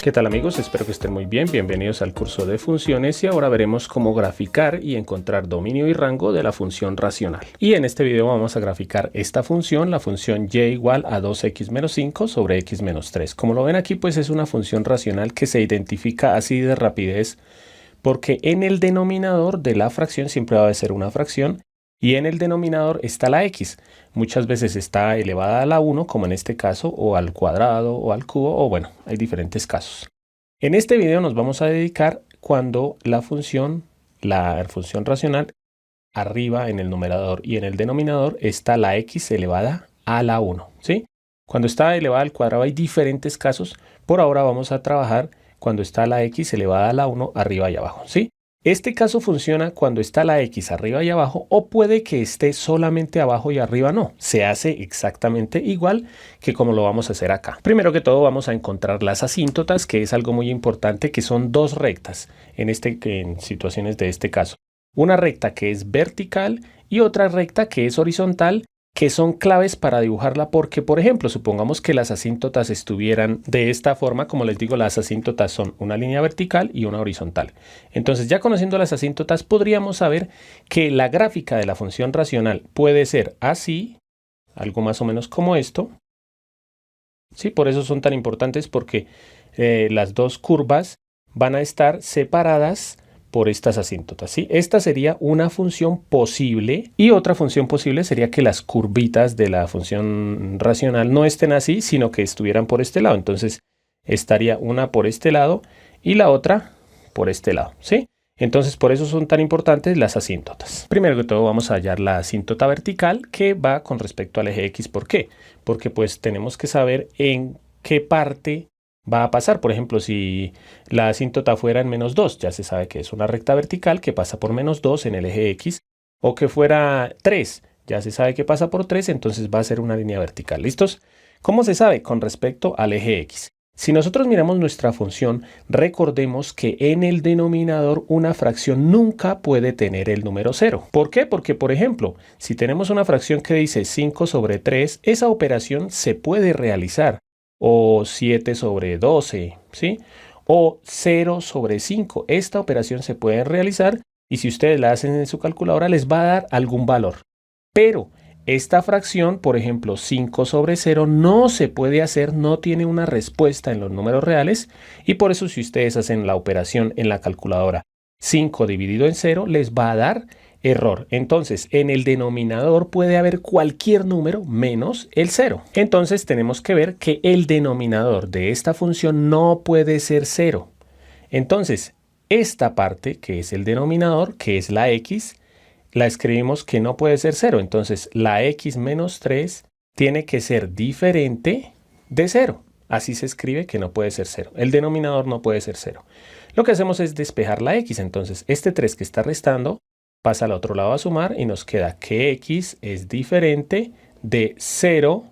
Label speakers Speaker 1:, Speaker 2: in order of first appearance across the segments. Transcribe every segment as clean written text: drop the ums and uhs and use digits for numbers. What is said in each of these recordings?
Speaker 1: ¿Qué tal amigos? Espero que estén muy bien. Bienvenidos al curso de funciones y ahora veremos cómo graficar y encontrar dominio y rango de la función racional. Y en este video vamos a graficar esta función, la función y igual a 2x menos 5 sobre x menos 3. Como lo ven aquí, pues es una función racional que se identifica así de rapidez porque en el denominador de la fracción siempre va a ser una fracción y en el denominador está la x. Muchas veces está elevada a la 1, como en este caso, o al cuadrado, o al cubo, o bueno, hay diferentes casos. En este video nos vamos a dedicar cuando la función racional, arriba en el numerador y en el denominador está la x elevada a la 1, ¿sí? Cuando está elevada al cuadrado hay diferentes casos. Por ahora vamos a trabajar cuando está la x elevada a la 1 arriba y abajo, ¿sí? Este caso funciona cuando está la x arriba y abajo o puede que esté solamente abajo y arriba no. Se hace exactamente igual que como lo vamos a hacer acá. Primero que todo vamos a encontrar las asíntotas, que es algo muy importante, que son dos rectas en situaciones de este caso. Una recta que es vertical y otra recta que es horizontal, que son claves para dibujarla porque, por ejemplo, supongamos que las asíntotas estuvieran de esta forma. Como les digo, las asíntotas son una línea vertical y una horizontal. Entonces, ya conociendo las asíntotas, podríamos saber que la gráfica de la función racional puede ser así, algo más o menos como esto. Sí, por eso son tan importantes, porque las dos curvas van a estar separadas por estas asíntotas, ¿sí? Esta sería una función posible y otra función posible sería que las curvitas de la función racional no estén así, sino que estuvieran por este lado. Entonces estaría una por este lado y la otra por este lado, ¿sí? Entonces por eso son tan importantes las asíntotas. Primero que todo vamos a hallar la asíntota vertical que va con respecto al eje X. ¿Por qué? Porque pues tenemos que saber en qué parte va a pasar. Por ejemplo, si la asíntota fuera en menos 2, ya se sabe que es una recta vertical que pasa por menos 2 en el eje X, o que fuera 3, ya se sabe que pasa por 3, entonces va a ser una línea vertical. ¿Listos? ¿Cómo se sabe? Con respecto al eje X. Si nosotros miramos nuestra función, recordemos que en el denominador una fracción nunca puede tener el número 0. ¿Por qué? Porque, por ejemplo, si tenemos una fracción que dice 5 sobre 3, esa operación se puede realizar. O 7 sobre 12, ¿sí? O 0 sobre 5. Esta operación se puede realizar y si ustedes la hacen en su calculadora les va a dar algún valor. Pero esta fracción, por ejemplo, 5 sobre 0, no se puede hacer, no tiene una respuesta en los números reales y por eso si ustedes hacen la operación en la calculadora 5 dividido en 0 les va a dar error. Entonces, en el denominador puede haber cualquier número menos el 0. Entonces, tenemos que ver que el denominador de esta función no puede ser 0. Entonces, esta parte, que es el denominador, que es la x, la escribimos que no puede ser 0. Entonces, la x menos 3 tiene que ser diferente de 0. Así se escribe que no puede ser 0. El denominador no puede ser 0. Lo que hacemos es despejar la x. Entonces, este 3 que está restando pasa al otro lado a sumar y nos queda que x es diferente de 0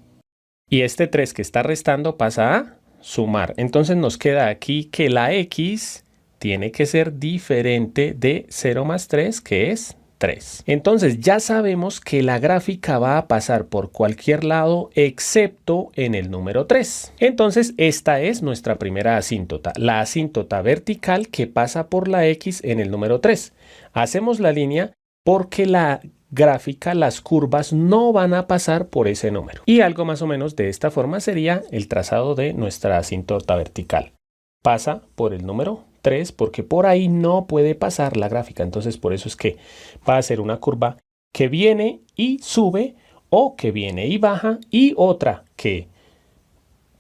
Speaker 1: y este 3 que está restando pasa a sumar. Entonces nos queda aquí que la x tiene que ser diferente de 0 más 3, que es 3. Entonces ya sabemos que la gráfica va a pasar por cualquier lado excepto en el número 3. Entonces esta es nuestra primera asíntota, la asíntota vertical que pasa por la x en el número 3. Hacemos la línea porque la gráfica, las curvas no van a pasar por ese número. Y algo más o menos de esta forma sería el trazado de nuestra asíntota vertical. Pasa por el número 3 porque por ahí no puede pasar la gráfica. Entonces por eso es que va a ser una curva que viene y sube o que viene y baja y otra que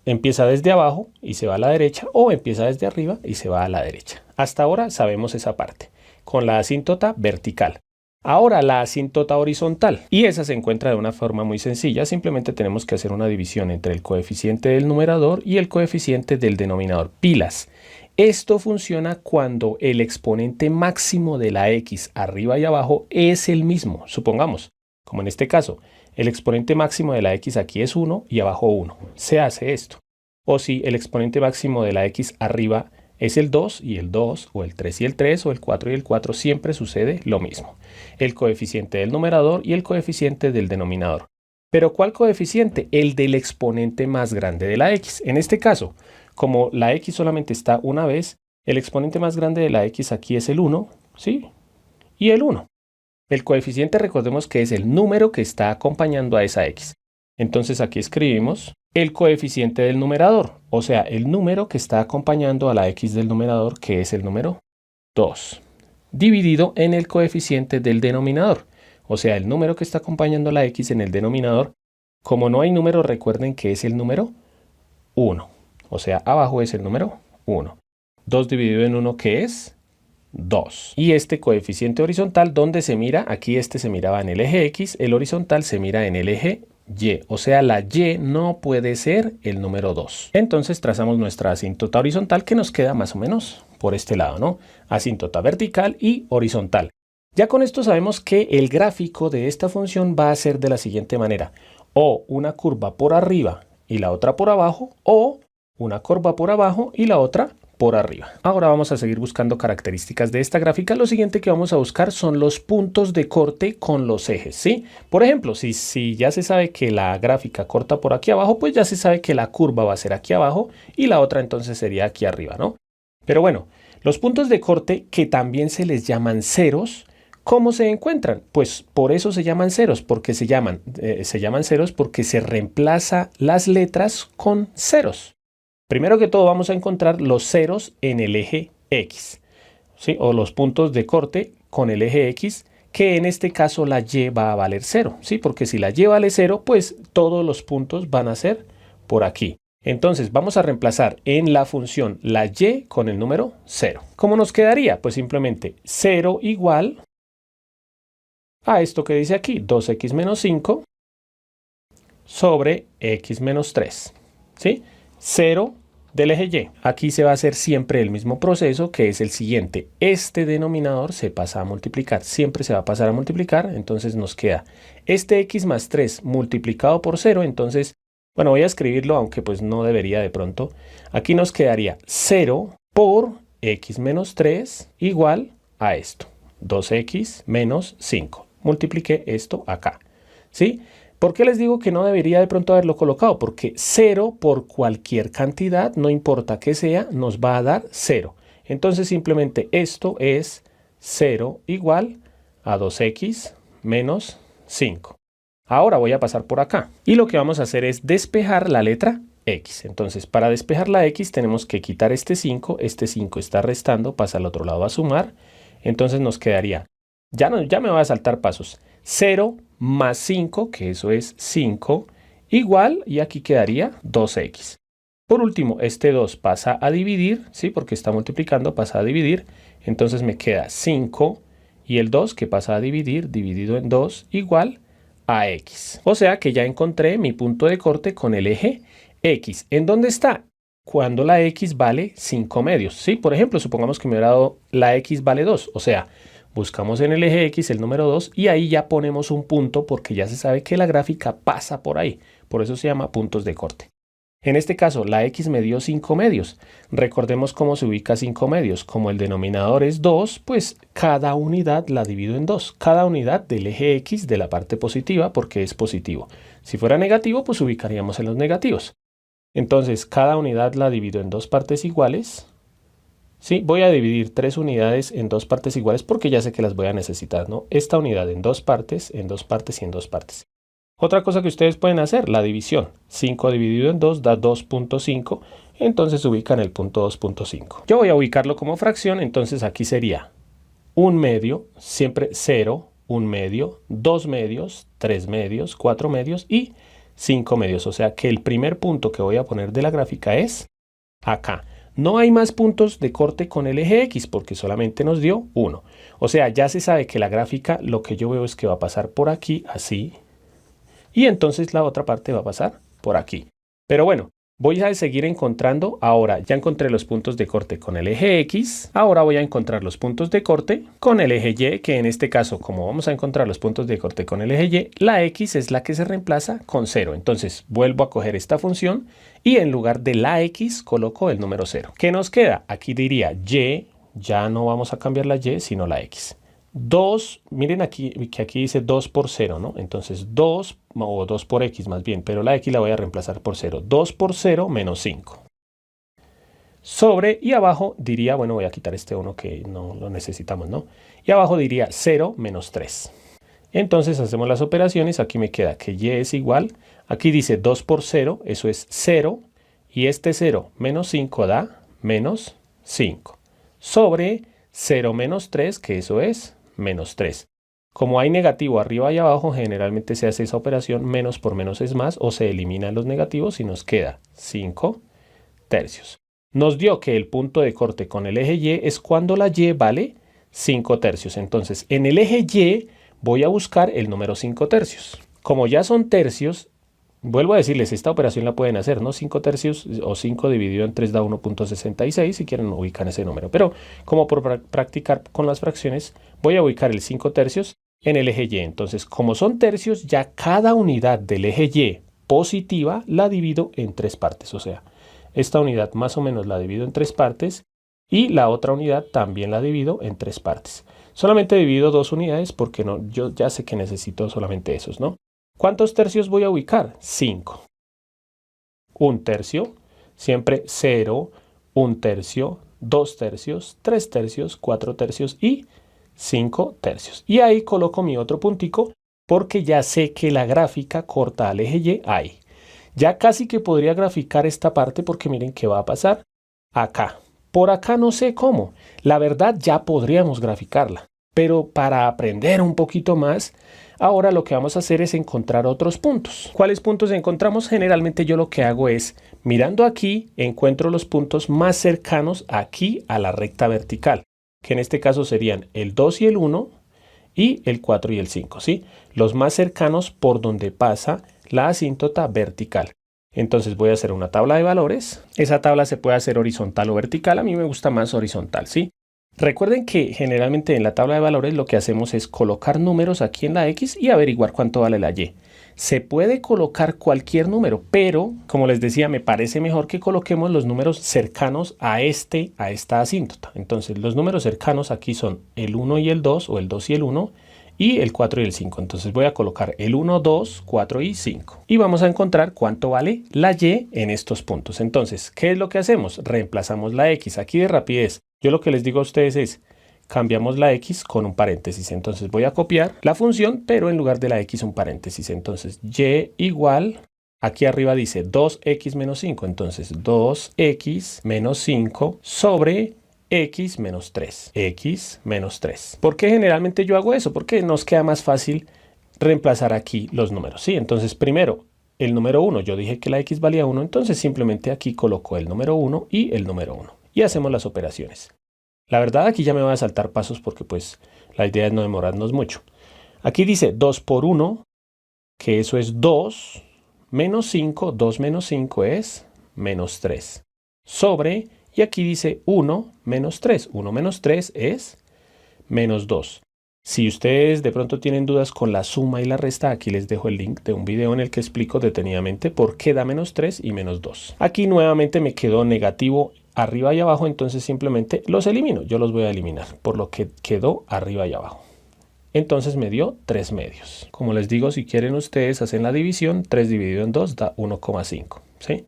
Speaker 1: empieza desde abajo y se va a la derecha o empieza desde arriba y se va a la derecha. Hasta ahora sabemos esa parte con la asíntota vertical. Ahora la asíntota horizontal, y esa se encuentra de una forma muy sencilla. Simplemente tenemos que hacer una división entre el coeficiente del numerador y el coeficiente del denominador, pilas. Esto funciona cuando el exponente máximo de la x arriba y abajo es el mismo. Supongamos, como en este caso, el exponente máximo de la x aquí es 1 y abajo 1. Se hace esto. O si el exponente máximo de la x arriba es el 2 y el 2, o el 3 y el 3, o el 4 y el 4, siempre sucede lo mismo. El coeficiente del numerador y el coeficiente del denominador. ¿Pero cuál coeficiente? El del exponente más grande de la x. En este caso, como la x solamente está una vez, el exponente más grande de la x aquí es el 1, ¿sí? Y el 1. El coeficiente, recordemos que es el número que está acompañando a esa x. Entonces aquí escribimos el coeficiente del numerador, o sea, el número que está acompañando a la x del numerador, que es el número 2, dividido en el coeficiente del denominador, o sea, el número que está acompañando a la x en el denominador. Como no hay número, recuerden que es el número 1, o sea, abajo es el número 1. 2 dividido en 1, ¿qué es? 2. Y este coeficiente horizontal, ¿dónde se mira? Aquí este se miraba en el eje X, el horizontal se mira en el eje Y, o sea, la Y no puede ser el número 2. Entonces trazamos nuestra asíntota horizontal que nos queda más o menos por este lado, ¿no? Asíntota vertical y horizontal. Ya con esto sabemos que el gráfico de esta función va a ser de la siguiente manera: o una curva por arriba y la otra por abajo, o una curva por abajo y la otra por arriba. Ahora vamos a seguir buscando características de esta gráfica. Lo siguiente que vamos a buscar son los puntos de corte con los ejes, ¿sí? Por ejemplo, si ya se sabe que la gráfica corta por aquí abajo, pues ya se sabe que la curva va a ser aquí abajo y la otra entonces sería aquí arriba, ¿no? Pero bueno, los puntos de corte, que también se les llaman ceros, ¿cómo se encuentran? Pues por eso se llaman ceros, porque se llaman ceros porque se reemplaza las letras con ceros. Primero que todo vamos a encontrar los ceros en el eje X, ¿sí? O los puntos de corte con el eje X, que en este caso la Y va a valer 0, ¿sí? Porque si la Y vale 0, pues todos los puntos van a ser por aquí. Entonces vamos a reemplazar en la función la Y con el número 0. ¿Cómo nos quedaría? Pues simplemente 0 igual a esto que dice aquí, 2x menos 5 sobre x menos 3, ¿sí? 0 del eje Y. Aquí se va a hacer siempre el mismo proceso, que es el siguiente: este denominador se pasa a multiplicar, siempre se va a pasar a multiplicar, entonces nos queda este x más 3 multiplicado por 0, entonces, bueno, voy a escribirlo, aunque pues no debería de pronto. Aquí nos quedaría 0 por x menos 3 igual a esto, 2x menos 5. Multipliqué esto acá, ¿sí? ¿Por qué les digo que no debería de pronto haberlo colocado? Porque 0 por cualquier cantidad, no importa que sea, nos va a dar 0. Entonces simplemente esto es 0 igual a 2x menos 5. Ahora voy a pasar por acá y lo que vamos a hacer es despejar la letra X. Entonces para despejar la X tenemos que quitar este 5 está restando, pasa al otro lado a sumar. Entonces nos quedaría, ya me va a saltar pasos, 0 más 5, que eso es 5, igual, y aquí quedaría 2x. Por último, este 2 pasa a dividir, ¿sí? Porque está multiplicando, pasa a dividir. Entonces me queda 5 y el 2 que pasa a dividir, dividido en 2, igual a x. O sea que ya encontré mi punto de corte con el eje X. ¿En dónde está? Cuando la X vale 5 medios, ¿sí? Por ejemplo, supongamos que me hubiera dado la X vale 2, o sea, buscamos en el eje X el número 2 y ahí ya ponemos un punto porque ya se sabe que la gráfica pasa por ahí. Por eso se llama puntos de corte. En este caso, la X me dio 5 medios. Recordemos cómo se ubica 5 medios. Como el denominador es 2, pues cada unidad la divido en 2. Cada unidad del eje X de la parte positiva porque es positivo. Si fuera negativo, pues ubicaríamos en los negativos. Entonces, cada unidad la divido en 2 partes iguales. Sí, voy a dividir 3 unidades en 2 partes iguales porque ya sé que las voy a necesitar, ¿no? Esta unidad en 2 partes, en 2 partes y en 2 partes. Otra cosa que ustedes pueden hacer, la división. 5 dividido en 2 da 2.5, entonces ubican el punto 2.5. Yo voy a ubicarlo como fracción, entonces aquí sería 1 medio, siempre 0, 1 medio, 2 medios, 3 medios, 4 medios y 5 medios. O sea que el primer punto que voy a poner de la gráfica es acá. No hay más puntos de corte con el eje X porque solamente nos dio 1. O sea, ya se sabe que la gráfica, lo que yo veo es que va a pasar por aquí, así. Y entonces la otra parte va a pasar por aquí. Pero bueno, voy a seguir encontrando. Ahora ya encontré los puntos de corte con el eje X. Ahora voy a encontrar los puntos de corte con el eje Y, que en este caso, como vamos a encontrar los puntos de corte con el eje Y, la X es la que se reemplaza con 0. Entonces vuelvo a coger esta función y en lugar de la X coloco el número 0. ¿Qué nos queda? Aquí diría Y, ya no vamos a cambiar la Y, sino la X. 2, miren aquí que aquí dice 2 por 0, ¿no? Entonces 2, o 2 por x más bien, pero la x la voy a reemplazar por 0. 2 por 0 menos 5. sobre, y abajo diría, bueno, voy a quitar este 1 que no lo necesitamos, ¿no? Y abajo diría 0 menos 3. Entonces hacemos las operaciones, aquí me queda que y es igual, aquí dice 2 por 0, eso es 0, y este 0 menos 5 da menos 5, sobre 0 menos 3, que eso es menos 3. Como hay negativo arriba y abajo, generalmente se hace esa operación, menos por menos es más, o se eliminan los negativos y nos queda 5 tercios. Nos dio que el punto de corte con el eje Y es cuando la Y vale 5 tercios. Entonces, en el eje Y voy a buscar el número 5 tercios. Como ya son tercios, vuelvo a decirles, esta operación la pueden hacer, ¿no? 5 tercios o 5 dividido en 3 da 1.66, si quieren ubican ese número. Pero como por practicar con las fracciones, voy a ubicar el 5 tercios en el eje Y. Entonces, como son tercios, ya cada unidad del eje Y positiva la divido en 3 partes. O sea, esta unidad más o menos la divido en 3 partes y la otra unidad también la divido en 3 partes. Solamente divido 2 unidades porque no, yo ya sé que necesito solamente esos, ¿no? ¿Cuántos tercios voy a ubicar? 5. 1 tercio, siempre 0, 1 tercio, 2 tercios, 3 tercios, 4 tercios y 5 tercios. Y ahí coloco mi otro puntico porque ya sé que la gráfica corta al eje Y ahí. Ya casi que podría graficar esta parte porque miren qué va a pasar acá. Por acá no sé cómo. La verdad ya podríamos graficarla. Pero para aprender un poquito más, ahora lo que vamos a hacer es encontrar otros puntos. ¿Cuáles puntos encontramos? Generalmente yo lo que hago es, mirando aquí, encuentro los puntos más cercanos aquí a la recta vertical, que en este caso serían el 2 y el 1 y el 4 y el 5, ¿sí? Los más cercanos por donde pasa la asíntota vertical. Entonces voy a hacer una tabla de valores. Esa tabla se puede hacer horizontal o vertical. A mí me gusta más horizontal, ¿sí? Recuerden que generalmente en la tabla de valores lo que hacemos es colocar números aquí en la X y averiguar cuánto vale la Y. Se puede colocar cualquier número, pero como les decía, me parece mejor que coloquemos los números cercanos a esta asíntota. Entonces los números cercanos aquí son el 1 y el 2 o el 2 y el 1 y el 4 y el 5. Entonces voy a colocar el 1, 2, 4 y 5. Y vamos a encontrar cuánto vale la Y en estos puntos. Entonces, ¿qué es lo que hacemos? Reemplazamos la X. Aquí de rapidez, yo lo que les digo a ustedes es, cambiamos la X con un paréntesis. Entonces voy a copiar la función, pero en lugar de la X un paréntesis. Entonces Y igual, aquí arriba dice 2X menos 5. Entonces 2X menos 5 sobre X menos 3. X menos 3. ¿Por qué generalmente yo hago eso? Porque nos queda más fácil reemplazar aquí los números. Sí, entonces primero el número 1. Yo dije que la X valía 1. Entonces simplemente aquí coloco el número 1 y el número 1. Y hacemos las operaciones. La verdad aquí ya me voy a saltar pasos porque pues la idea es no demorarnos mucho. Aquí dice 2 por 1, que eso es 2, menos 5, 2 menos 5 es menos 3. Sobre, y aquí dice 1 menos 3. 1 menos 3 es menos 2. Si ustedes de pronto tienen dudas con la suma y la resta, aquí les dejo el link de un video en el que explico detenidamente por qué da menos 3 y menos 2. Aquí nuevamente me quedó negativo arriba y abajo, entonces simplemente los elimino. Yo los voy a eliminar por lo que quedó arriba y abajo. Entonces me dio 3 medios. Como les digo, si quieren ustedes hacen la división, 3 dividido en 2 da 1,5. ¿Sí?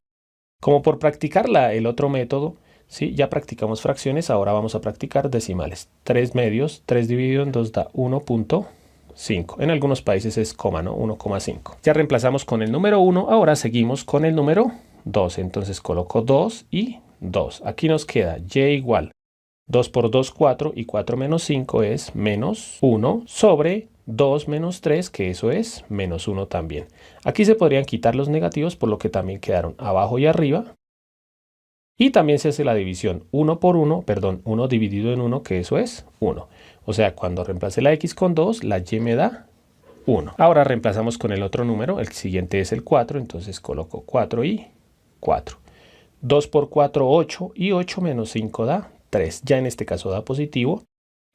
Speaker 1: Como por practicar el otro método, ¿sí? Ya practicamos fracciones, ahora vamos a practicar decimales. 3 medios, 3 dividido en 2 da 1,5. En algunos países es coma, ¿no? 1,5. Ya reemplazamos con el número 1, ahora seguimos con el número 2. Entonces coloco 2 y 2. Aquí nos queda Y igual 2 por 2, 4 y 4 menos 5 es menos 1 sobre 2 menos 3, que eso es menos 1 también. Aquí se podrían quitar los negativos, por lo que también quedaron abajo y arriba. Y también se hace la división 1 por 1, perdón, 1 dividido en 1, que eso es 1. O sea, cuando reemplace la X con 2, la Y me da 1. Ahora reemplazamos con el otro número, el siguiente es el 4, entonces coloco 4 y 4. 2 por 4, 8 y 8 menos 5 da 3. Ya en este caso da positivo.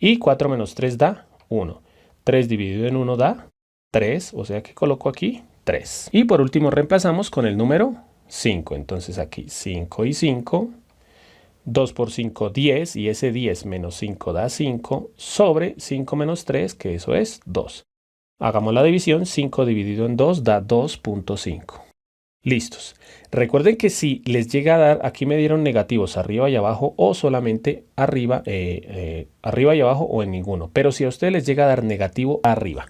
Speaker 1: Y 4 menos 3 da 1. 3 dividido en 1 da 3, o sea que coloco aquí 3. Y por último reemplazamos con el número 5. Entonces aquí 5 y 5. 2 por 5, 10. Y ese 10 menos 5 da 5 sobre 5 menos 3, que eso es 2. Hagamos la división. 5 dividido en 2 da 2.5. Listos. Recuerden que si les llega a dar, aquí me dieron negativos arriba y abajo o solamente arriba, arriba y abajo o en ninguno. Pero si a ustedes les llega a dar negativo arriba,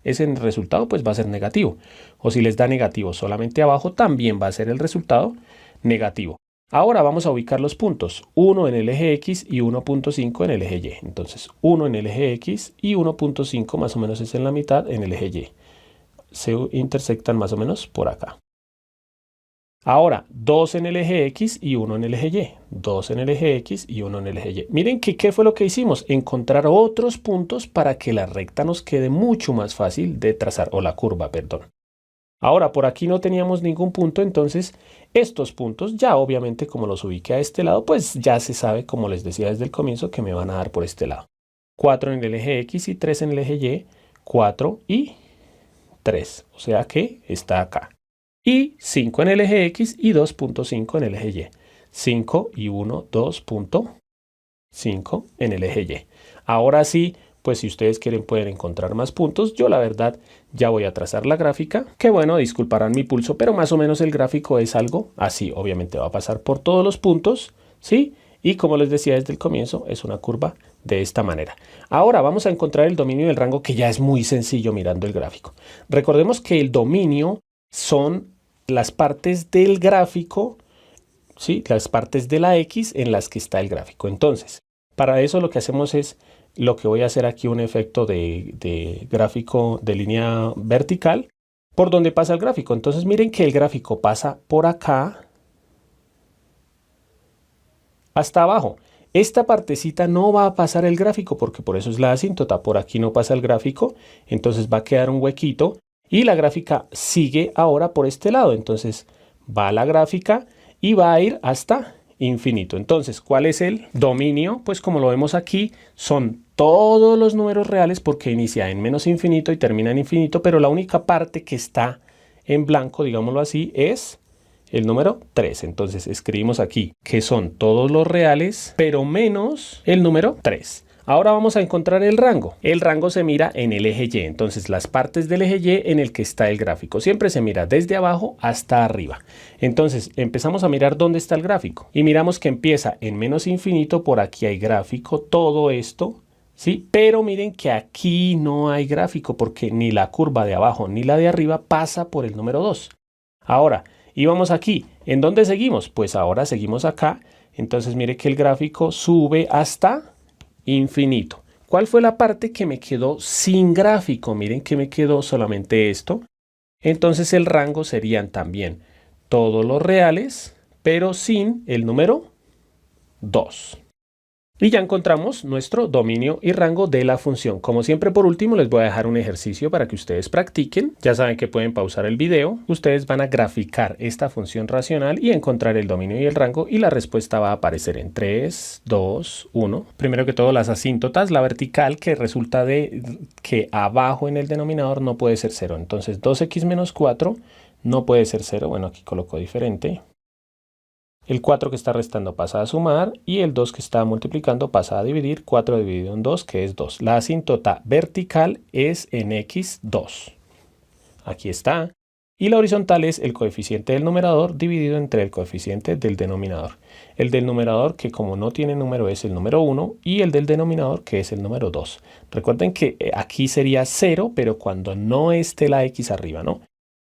Speaker 1: ese resultado pues va a ser negativo. O si les da negativo solamente abajo, también va a ser el resultado negativo. Ahora vamos a ubicar los puntos, 1 en el eje X y 1.5 en el eje Y. Entonces 1 en el eje X y 1.5 más o menos es en la mitad en el eje Y. Se intersectan más o menos por acá. Ahora, 2 en el eje X y 1 en el eje Y. 2 en el eje X y 1 en el eje Y. Miren que ¿qué fue lo que hicimos? Encontrar otros puntos para que la recta nos quede mucho más fácil de trazar, o la curva, perdón. Ahora, por aquí no teníamos ningún punto, entonces estos puntos ya obviamente como los ubiqué a este lado, pues ya se sabe, como les decía desde el comienzo, que me van a dar por este lado. 4 en el eje X y 3 en el eje Y. 4 y 3, o sea que está acá. Y 5 en el eje X y 2.5 en el eje Y. 5 y 1, 2.5 en el eje Y. Ahora sí, pues si ustedes quieren pueden encontrar más puntos. Yo la verdad ya voy a trazar la gráfica. Que bueno, disculparán mi pulso, pero más o menos el gráfico es algo así. Obviamente va a pasar por todos los puntos, ¿sí? Y como les decía desde el comienzo, es una curva de esta manera. Ahora vamos a encontrar el dominio del rango, que ya es muy sencillo mirando el gráfico. Recordemos que el dominio son las partes del gráfico, ¿sí? Las partes de la X en las que está el gráfico. Entonces, para eso lo que hacemos es, lo que voy a hacer aquí un efecto de gráfico de línea vertical por donde pasa el gráfico. Entonces miren que el gráfico pasa por acá hasta abajo. Esta partecita no va a pasar el gráfico porque por eso es la asíntota. Por aquí no pasa el gráfico, entonces va a quedar un huequito y la gráfica sigue ahora por este lado. Entonces va la gráfica y va a ir hasta infinito. Entonces, ¿cuál es el dominio? Pues como lo vemos aquí, son todos los números reales porque inicia en menos infinito y termina en infinito, pero la única parte que está en blanco, digámoslo así, es el número 3. Entonces escribimos aquí que son todos los reales, pero menos el número 3. Ahora vamos a encontrar el rango. El rango se mira en el eje Y. Entonces las partes del eje Y en el que está el gráfico. Siempre se mira desde abajo hasta arriba. Entonces empezamos a mirar dónde está el gráfico. Y miramos que empieza en menos infinito. Por aquí hay gráfico. Todo esto, ¿sí? Pero miren que aquí no hay gráfico porque ni la curva de abajo ni la de arriba pasa por el número 2. Ahora, y vamos aquí. ¿En dónde seguimos? Pues ahora seguimos acá. Entonces mire que el gráfico sube hasta infinito. ¿Cuál fue la parte que me quedó sin gráfico? Miren que me quedó solamente esto. Entonces el rango serían también todos los reales, pero sin el número 2. Y ya encontramos nuestro dominio y rango de la función. Como siempre, por último, les voy a dejar un ejercicio para que ustedes practiquen. Ya saben que pueden pausar el video. Ustedes van a graficar esta función racional y encontrar el dominio y el rango. Y la respuesta va a aparecer en 3, 2, 1. Primero que todo, las asíntotas. La vertical, que resulta de que abajo en el denominador no puede ser 0. Entonces 2x menos 4 no puede ser 0. Bueno, aquí coloco diferente. El 4 que está restando pasa a sumar y el 2 que está multiplicando pasa a dividir. 4 dividido en 2, que es 2. La asíntota vertical es en x2. Aquí está. Y la horizontal es el coeficiente del numerador dividido entre el coeficiente del denominador. El del numerador, que como no tiene número, es el número 1, y el del denominador, que es el número 2. Recuerden que aquí sería 0, pero cuando no esté la x arriba, ¿no?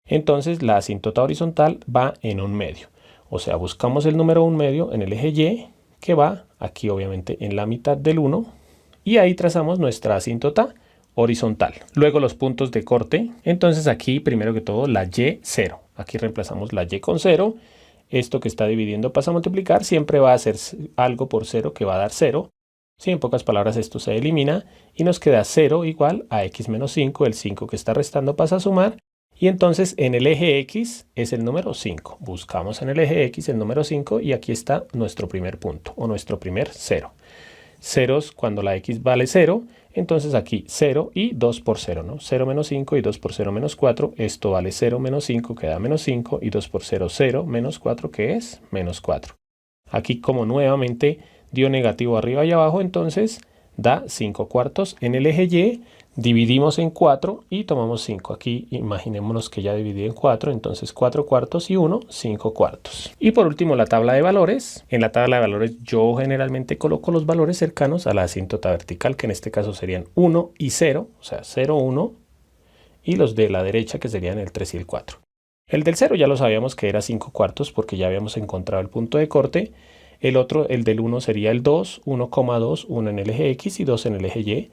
Speaker 1: Entonces la asíntota horizontal va en un medio. O sea, buscamos el número 1 medio en el eje Y, que va aquí obviamente en la mitad del 1, y ahí trazamos nuestra asíntota horizontal. Luego los puntos de corte. Entonces aquí primero que todo la Y 0. Aquí reemplazamos la Y con 0. Esto que está dividiendo pasa a multiplicar. Siempre va a hacer algo por 0 que va a dar 0. Sí, en pocas palabras esto se elimina y nos queda 0 igual a x menos 5. El 5 que está restando pasa a sumar. Y entonces en el eje X es el número 5. Buscamos en el eje X el número 5 y aquí está nuestro primer punto o nuestro primer 0. Ceros cuando la X vale 0, entonces aquí 0 y 2 por 0, ¿no? 0 menos 5 y 2 por 0 menos 4. Esto vale 0 menos 5 que da menos 5 y 2 por 0, 0 menos 4 que es menos 4. Aquí como nuevamente dio negativo arriba y abajo, entonces da 5 cuartos en el eje Y. Dividimos en 4 y tomamos 5. Aquí imaginémonos que ya dividí en 4, entonces 4 cuartos y 1, 5 cuartos. Y por último la tabla de valores. En la tabla de valores yo generalmente coloco los valores cercanos a la asíntota vertical, que en este caso serían 1 y 0, o sea 0, 1, y los de la derecha que serían el 3 y el 4. El del 0 ya lo sabíamos que era 5 cuartos porque ya habíamos encontrado el punto de corte. El otro, el del 1 sería el 2, 1,2, 1 en el eje X y 2 en el eje Y.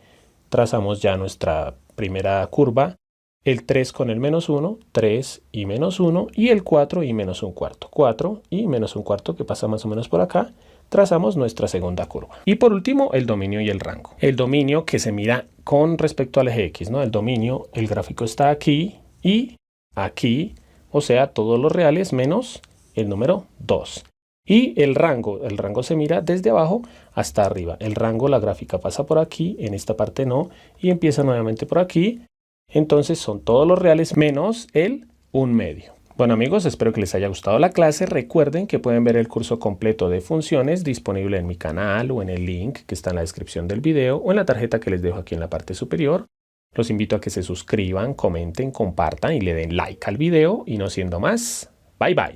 Speaker 1: Trazamos ya nuestra primera curva, el 3 con el menos 1, 3 y menos 1, y el 4 y menos un cuarto, 4 y menos un cuarto que pasa más o menos por acá. Trazamos nuestra segunda curva. Y por último, el dominio y el rango. El dominio que se mira con respecto al eje X, ¿no? El dominio, el gráfico está aquí y aquí, o sea, todos los reales menos el número 2. Y el rango se mira desde abajo hasta arriba. El rango, la gráfica pasa por aquí, en esta parte no, y empieza nuevamente por aquí. Entonces son todos los reales menos el 1/2. Bueno amigos, espero que les haya gustado la clase. Recuerden que pueden ver el curso completo de funciones disponible en mi canal o en el link que está en la descripción del video o en la tarjeta que les dejo aquí en la parte superior. Los invito a que se suscriban, comenten, compartan y le den like al video. Y no siendo más, bye bye.